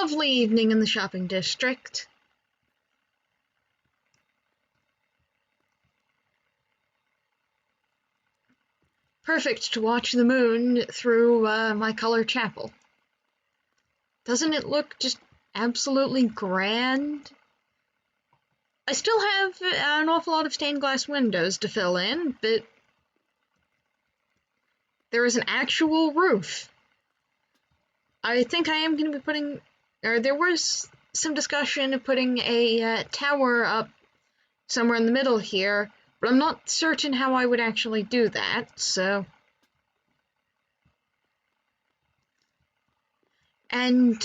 lovely evening in the shopping district. Perfect to watch the moon through my colored chapel. Doesn't it look just absolutely grand? I still have an awful lot of stained glass windows to fill in, but there is an actual roof. I think I am going to be putting, or there was some discussion of putting a tower up somewhere in the middle here, but I'm not certain how I would actually do that, so. And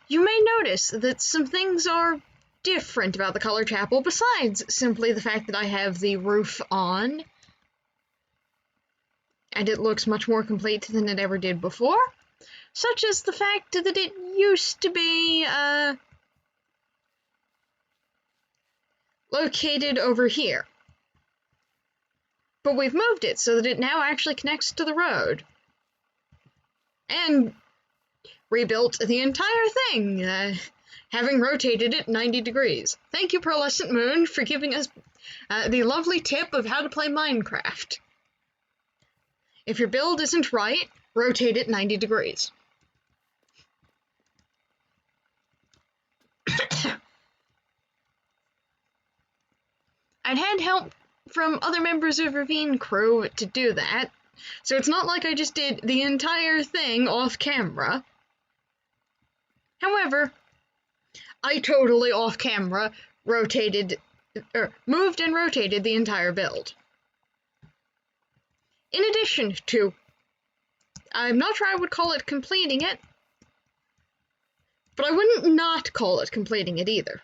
you may notice that some things are different about the Color Chapel, besides simply the fact that I have the roof on, and it looks much more complete than it ever did before, such as the fact that it used to be located over here. But we've moved it so that it now actually connects to the road. And rebuilt the entire thing, having rotated it 90 degrees. Thank you, Pearlescent Moon, for giving us the lovely tip of how to play Minecraft. If your build isn't right, rotate it 90 degrees. I'd had help from other members of Ravine Crew to do that, so it's not like I just did the entire thing off camera. However, I totally off camera moved and rotated the entire build. In addition to, I'm not sure I would call it completing it, but I wouldn't not call it completing it either.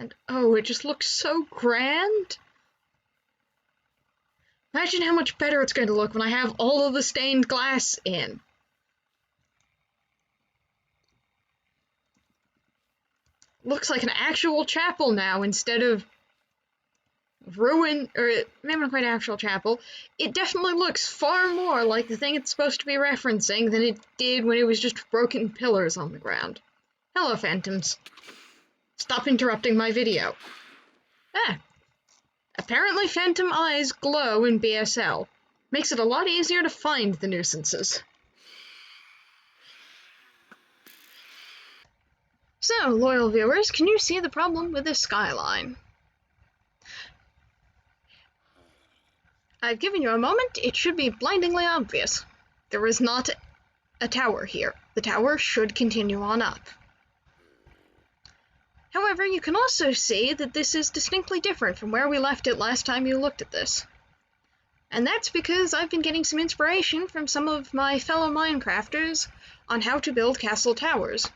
And oh, it just looks so grand. Imagine how much better it's going to look when I have all of the stained glass in. Looks like an actual chapel now instead of ruin, or maybe not quite an actual chapel. It definitely looks far more like the thing it's supposed to be referencing than it did when it was just broken pillars on the ground. Hello, phantoms. Stop interrupting my video. Apparently phantom eyes glow in BSL. Makes it a lot easier to find the nuisances. So, loyal viewers, can you see the problem with this skyline? I've given you a moment, it should be blindingly obvious. There is not a tower here. The tower should continue on up. However, you can also see that this is distinctly different from where we left it last time you looked at this. And that's because I've been getting some inspiration from some of my fellow Minecrafters on how to build castle towers.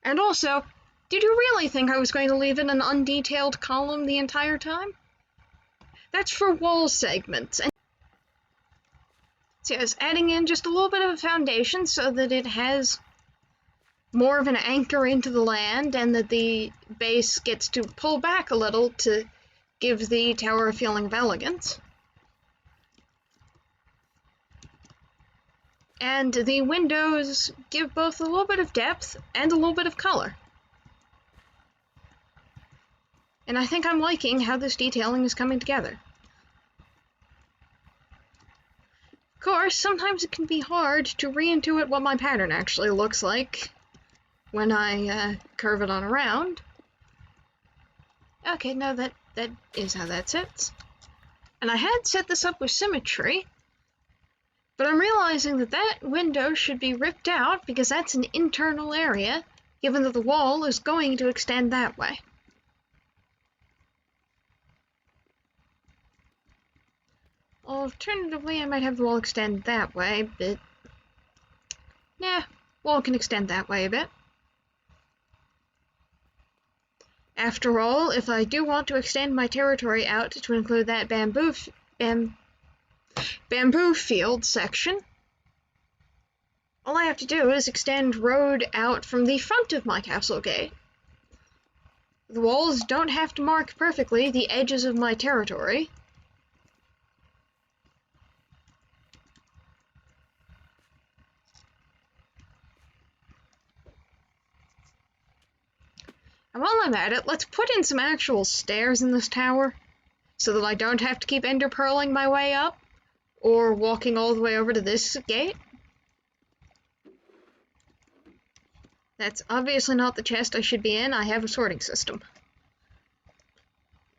And also, did you really think I was going to leave it an undetailed column the entire time? That's for wall segments. And so yes, adding in just a little bit of a foundation so that it has more of an anchor into the land and that the base gets to pull back a little to give the tower a feeling of elegance. And the windows give both a little bit of depth and a little bit of color. And I think I'm liking how this detailing is coming together. Of course, sometimes it can be hard to re-intuit what my pattern actually looks like when I curve it on around. Okay, no, that is how that sits. And I had set this up with symmetry, but I'm realizing that that window should be ripped out because that's an internal area, given that the wall is going to extend that way. Alternatively, I might have the wall extend that way, but nah, wall can extend that way a bit. After all, if I do want to extend my territory out to include that bamboo field section, all I have to do is extend road out from the front of my castle gate. The walls don't have to mark perfectly the edges of my territory. And while I'm at it, let's put in some actual stairs in this tower, so that I don't have to keep ender pearling my way up, or walking all the way over to this gate. That's obviously not the chest I should be in. I have a sorting system.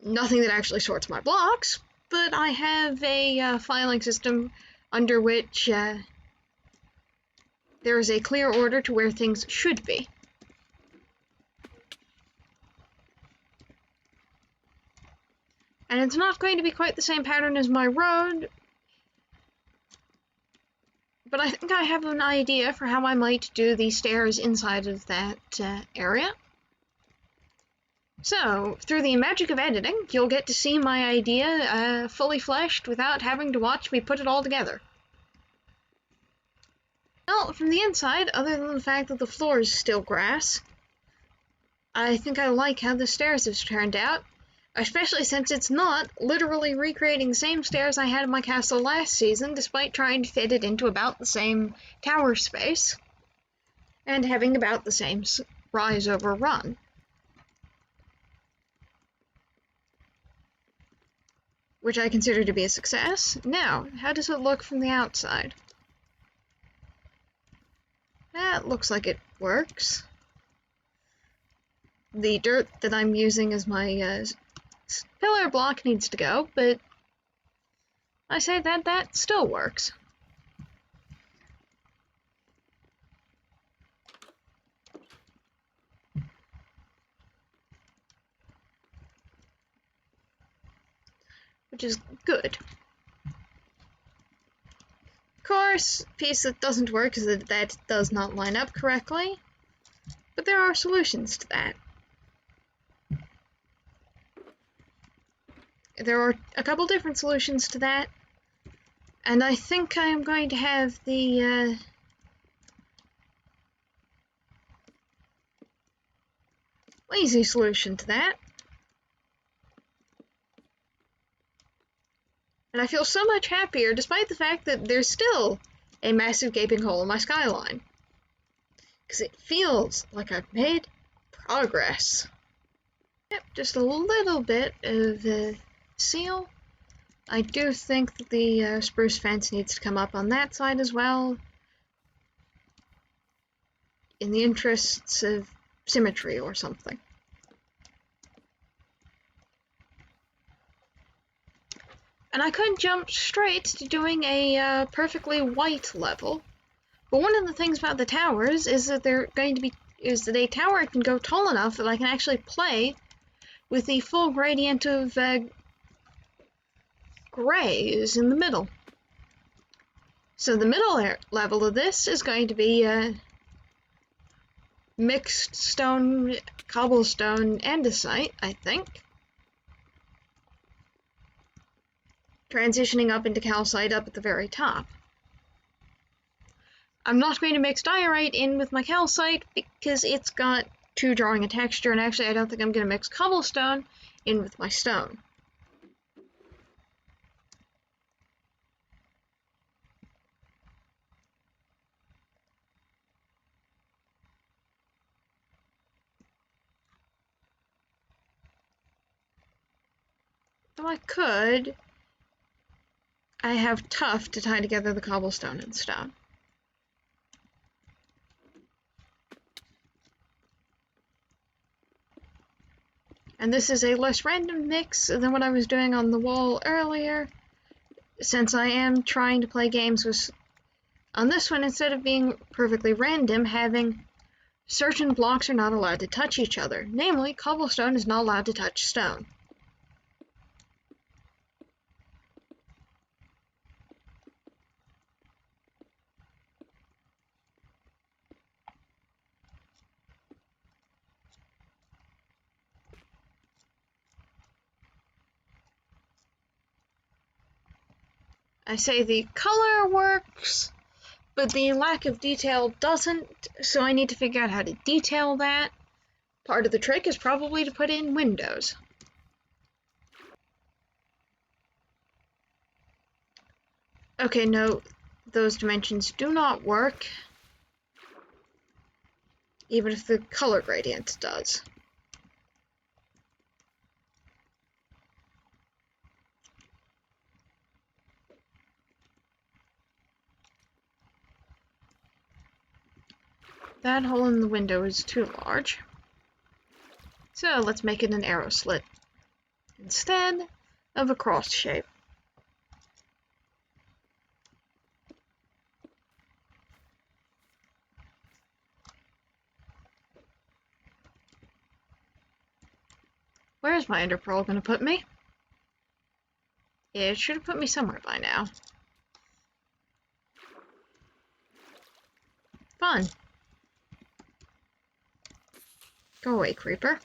Nothing that actually sorts my blocks, but I have a filing system under which there is a clear order to where things should be. And it's not going to be quite the same pattern as my road, but I think I have an idea for how I might do the stairs inside of that area. So, through the magic of editing, you'll get to see my idea fully fleshed without having to watch me put it all together. Well, from the inside, other than the fact that the floor is still grass, I think I like how the stairs have turned out, especially since it's not literally recreating the same stairs I had in my castle last season, despite trying to fit it into about the same tower space, and having about the same rise over run. Which I consider to be a success. Now, how does it look from the outside? That looks like it works. The dirt that I'm using as my pillar block needs to go, but I say that still works. Which is good. Of course, piece that doesn't work is that does not line up correctly, but there are solutions to that. There are a couple different solutions to that, and I think I am going to have the lazy solution to that. And I feel so much happier, despite the fact that there's still a massive gaping hole in my skyline. Because it feels like I've made progress. Yep, just a little bit of seal. I do think that the spruce fence needs to come up on that side as well, in the interests of symmetry or something. And I could jump straight to doing a perfectly white level, but one of the things about the towers is that that a tower can go tall enough that I can actually play with the full gradient of grays in the middle. So the middle level of this is going to be mixed stone, cobblestone, andesite, I think. Transitioning up into calcite up at the very top. I'm not going to mix diorite in with my calcite because it's got too drawing a texture, and actually I don't think I'm going to mix cobblestone in with my stone. Though I have tuff to tie together the cobblestone and stone. And this is a less random mix than what I was doing on the wall earlier, since I am trying to play games with, on this one, instead of being perfectly random, having certain blocks are not allowed to touch each other. Namely, cobblestone is not allowed to touch stone. I say the color works, but the lack of detail doesn't, so I need to figure out how to detail that. Part of the trick is probably to put in windows. Okay, no, those dimensions do not work, even if the color gradient does. that hole in the window is too large. So let's make it an arrow slit instead of a cross shape. Where's my ender pearl gonna put me? Yeah, it should have put me somewhere by now. Fun. Go away, creeper.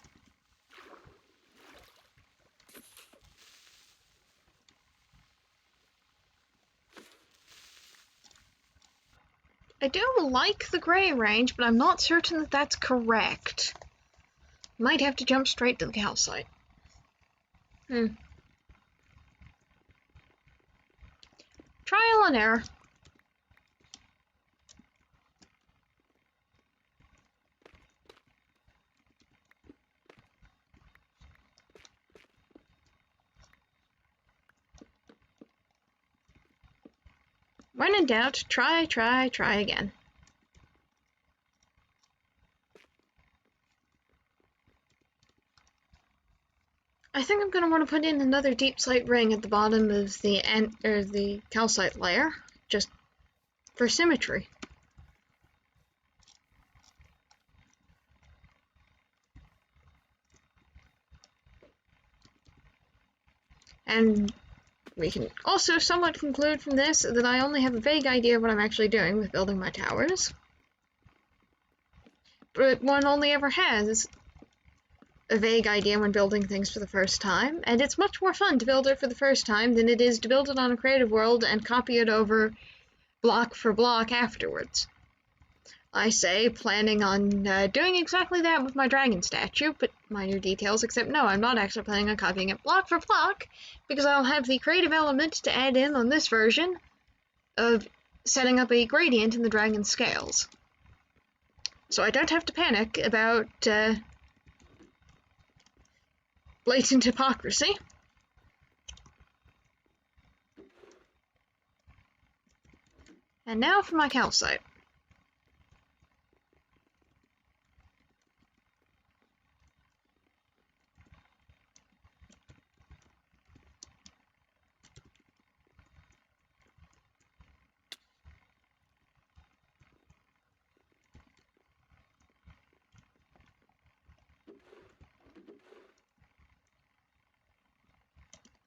I do like the gray range, but I'm not certain that that's correct. Might have to jump straight to the calcite. Trial and error. When in doubt, try again. I think I'm going to want to put in another deep slate ring at the bottom of the calcite layer, just for symmetry. And we can also somewhat conclude from this that I only have a vague idea of what I'm actually doing with building my towers. But one only ever has a vague idea when building things for the first time, and it's much more fun to build it for the first time than it is to build it on a creative world and copy it over block for block afterwards. I say, planning on doing exactly that with my dragon statue, but minor details, except no, I'm not actually planning on copying it block for block, because I'll have the creative element to add in on this version of setting up a gradient in the dragon scales. So I don't have to panic about blatant hypocrisy. And now for my calcite.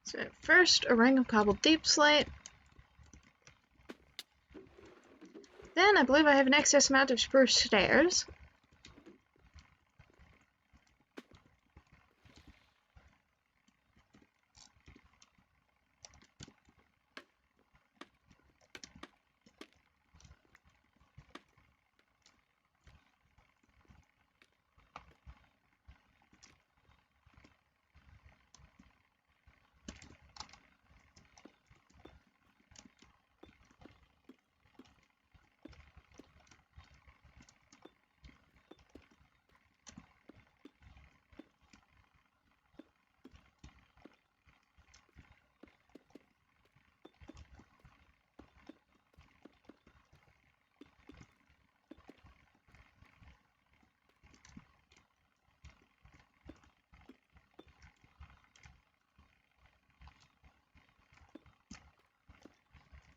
So first, a ring of cobbled deep slate. Then I believe I have an excess amount of spruce stairs.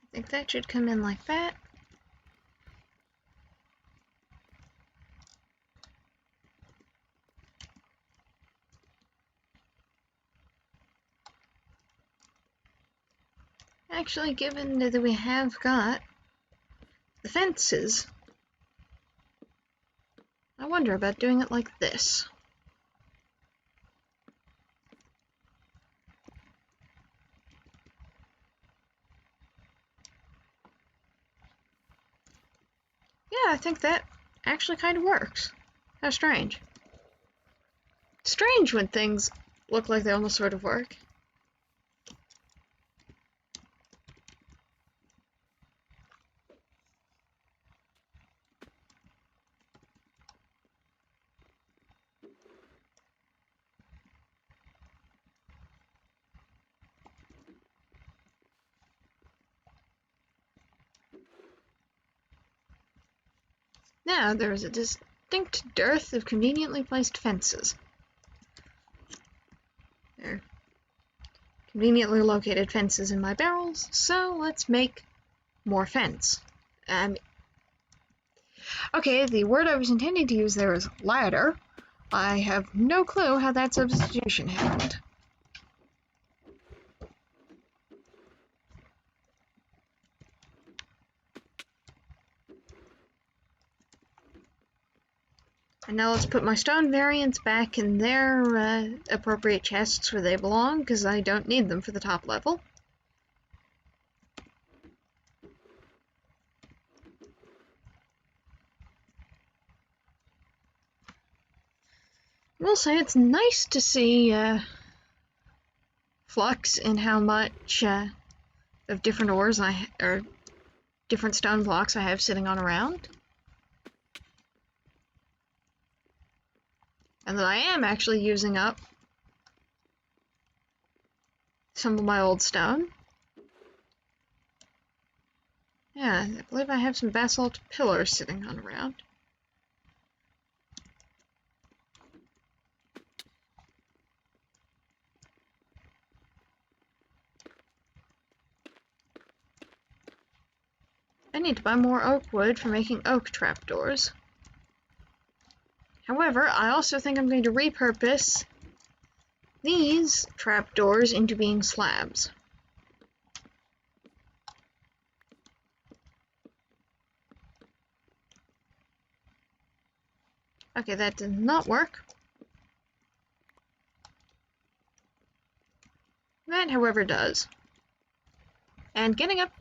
I think that should come in like that. Actually, given that we have got the fences, I wonder about doing it like this. Yeah, I think that actually kind of works. How strange. Strange when things look like they almost sort of work. Now there is a distinct dearth of conveniently placed fences. There are conveniently located fences in my barrels, so let's make more fence. Okay, the word I was intending to use there is ladder. I have no clue how that substitution happened. And now let's put my stone variants back in their appropriate chests where they belong, because I don't need them for the top level. I will say it's nice to see flux in how much of different ores or different stone blocks I have sitting on around. And that I am actually using up some of my old stone. Yeah, I believe I have some basalt pillars sitting on around. I need to buy more oak wood for making oak trapdoors. However, I also think I'm going to repurpose these trapdoors into being slabs. Okay, that did not work. That, however, does. And getting up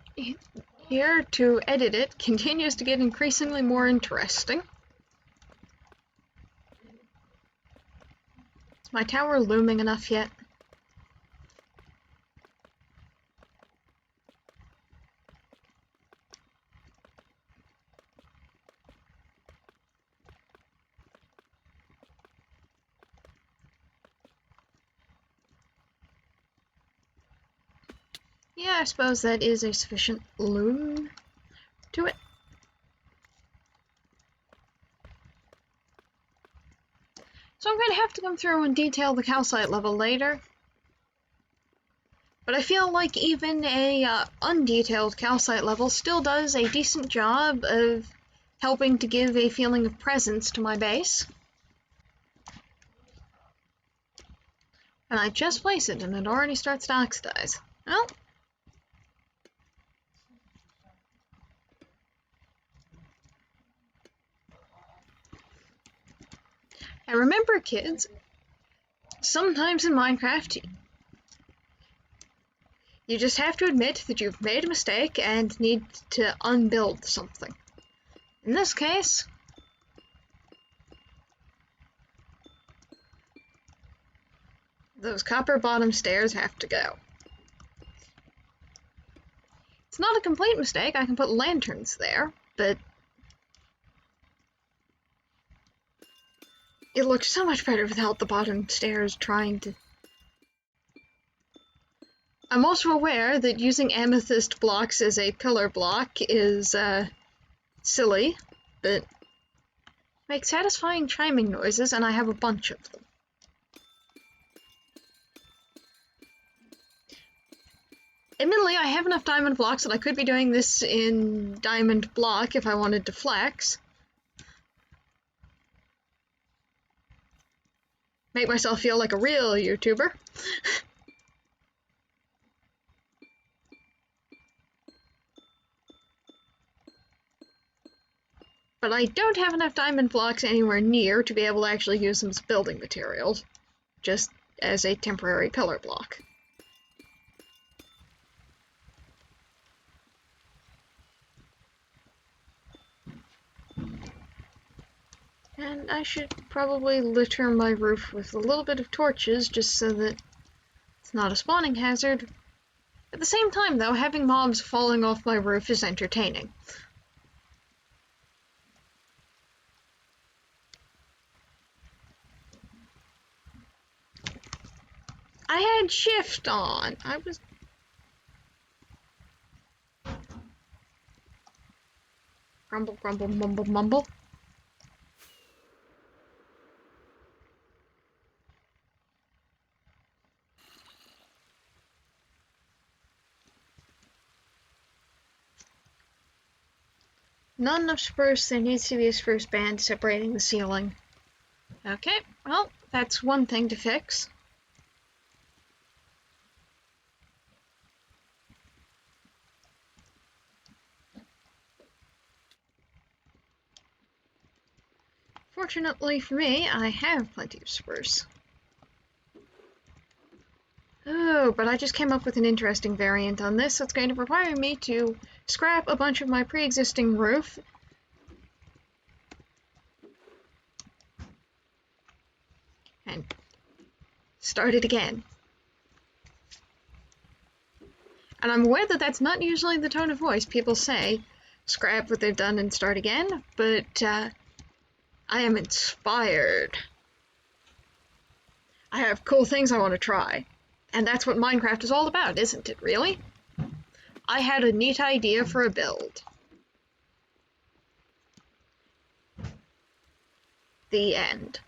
here to edit it continues to get increasingly more interesting. Is my tower looming enough yet? Yeah, I suppose that is a sufficient loom to it. So I'm going to have to come through and detail the calcite level later. But I feel like even a undetailed calcite level still does a decent job of helping to give a feeling of presence to my base. And I just place it and it already starts to oxidize. Well, and remember, kids, sometimes in Minecraft, you just have to admit that you've made a mistake and need to unbuild something. In this case, those copper bottom stairs have to go. It's not a complete mistake, I can put lanterns there, but it looks so much better without the bottom stairs trying to... I'm also aware that using amethyst blocks as a pillar block is silly, but makes satisfying chiming noises, and I have a bunch of them. Admittedly, I have enough diamond blocks that I could be doing this in diamond block if I wanted to flex. Make myself feel like a real YouTuber. But I don't have enough diamond blocks anywhere near to be able to actually use them as building materials, just as a temporary pillar block. And I should probably litter my roof with a little bit of torches just so that it's not a spawning hazard. At the same time, though, having mobs falling off my roof is entertaining. I had shift on. I was... Grumble, grumble, mumble, mumble. Not enough spruce. There needs to be a spruce band separating the ceiling. Okay, well, that's one thing to fix. Fortunately for me, I have plenty of spruce. Oh, but I just came up with an interesting variant on this that's going to require me to scrap a bunch of my pre-existing roof and start it again. And I'm aware that that's not usually the tone of voice. People say, scrap what they've done and start again, but I am inspired. I have cool things I want to try. And that's what Minecraft is all about, isn't it, really? I had a neat idea for a build. The end.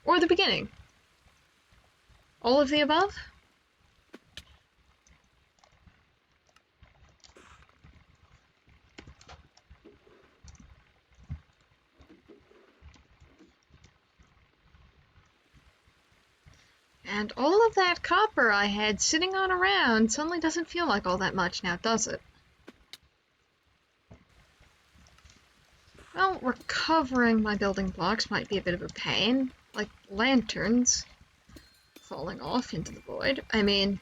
Or the beginning. All of the above? And all of that copper I had sitting on around suddenly doesn't feel like all that much now, does it? Well, recovering my building blocks might be a bit of a pain, like lanterns falling off into the void. I mean,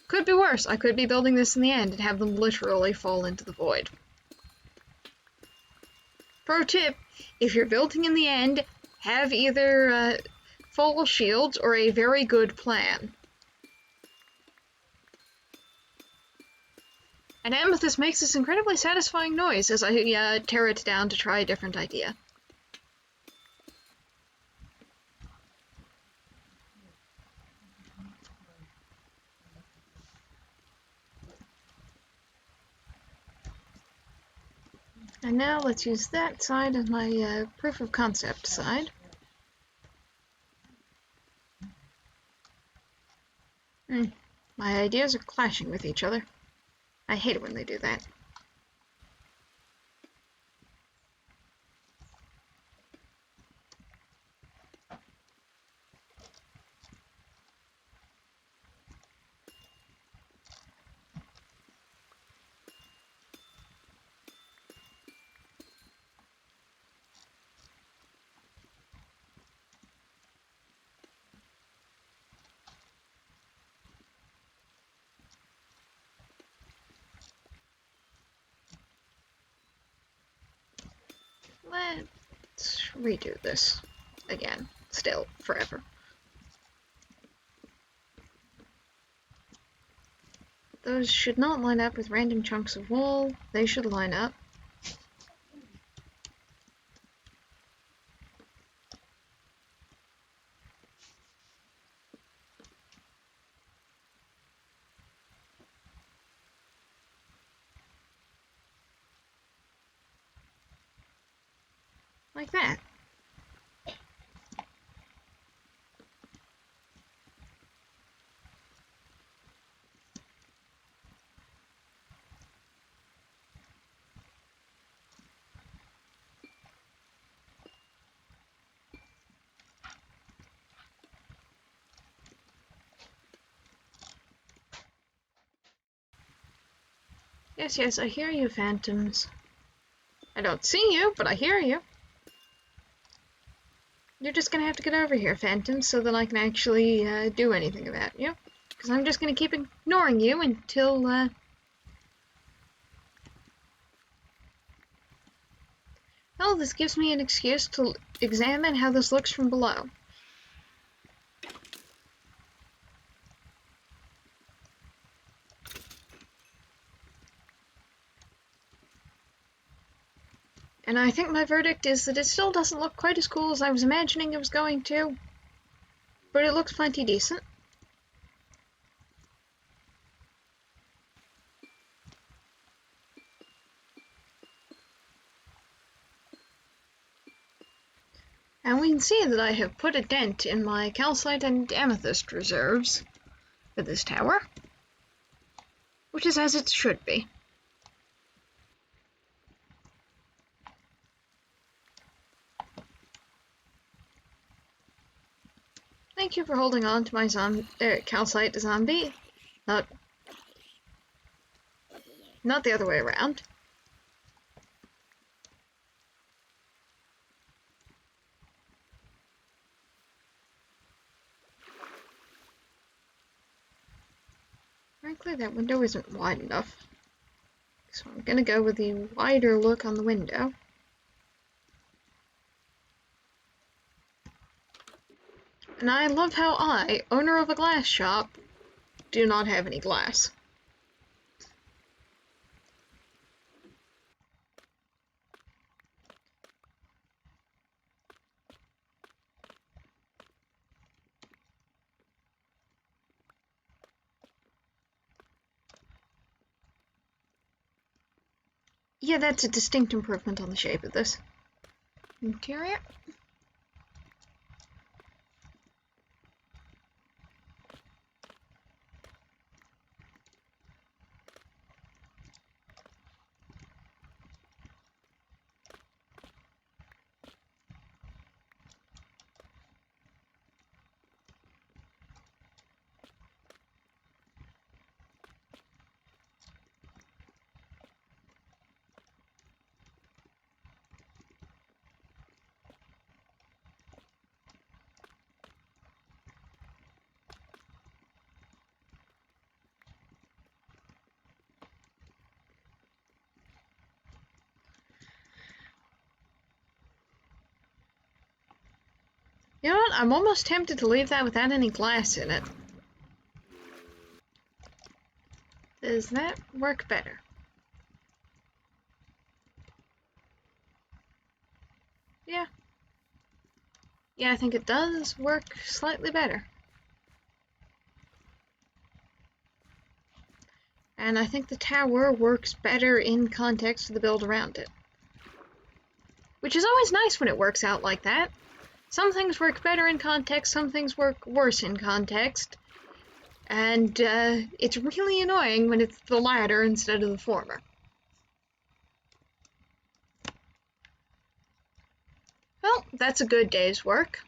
could be worse. I could be building this in the end and have them literally fall into the void. Pro tip, if you're building in the end, have either full shields or a very good plan. And Amethyst makes this incredibly satisfying noise as I tear it down to try a different idea. And now let's use that side as my proof of concept side. My ideas are clashing with each other. I hate it when they do that. Let's redo this again, still, forever. Those should not line up with random chunks of wall. They should line up. Like that. Yes, yes, I hear you, phantoms. I don't see you, but I hear you. You're just gonna have to get over here, phantoms, so that I can actually do anything about you. Because I'm just gonna keep ignoring you until, well, this gives me an excuse to examine how this looks from below. And I think my verdict is that it still doesn't look quite as cool as I was imagining it was going to, but it looks plenty decent. And we can see that I have put a dent in my calcite and amethyst reserves for this tower, which is as it should be. Thank you for holding on to my calcite zombie. Not the other way around. Frankly, that window isn't wide enough. So I'm gonna go with the wider look on the window. And I love how I, owner of a glass shop, do not have any glass. Yeah, that's a distinct improvement on the shape of this. Interior? You know what? I'm almost tempted to leave that without any glass in it. Does that work better? Yeah. Yeah, I think it does work slightly better. And I think the tower works better in context of the build around it. Which is always nice when it works out like that. Some things work better in context, some things work worse in context. And it's really annoying when it's the latter instead of the former. Well, that's a good day's work.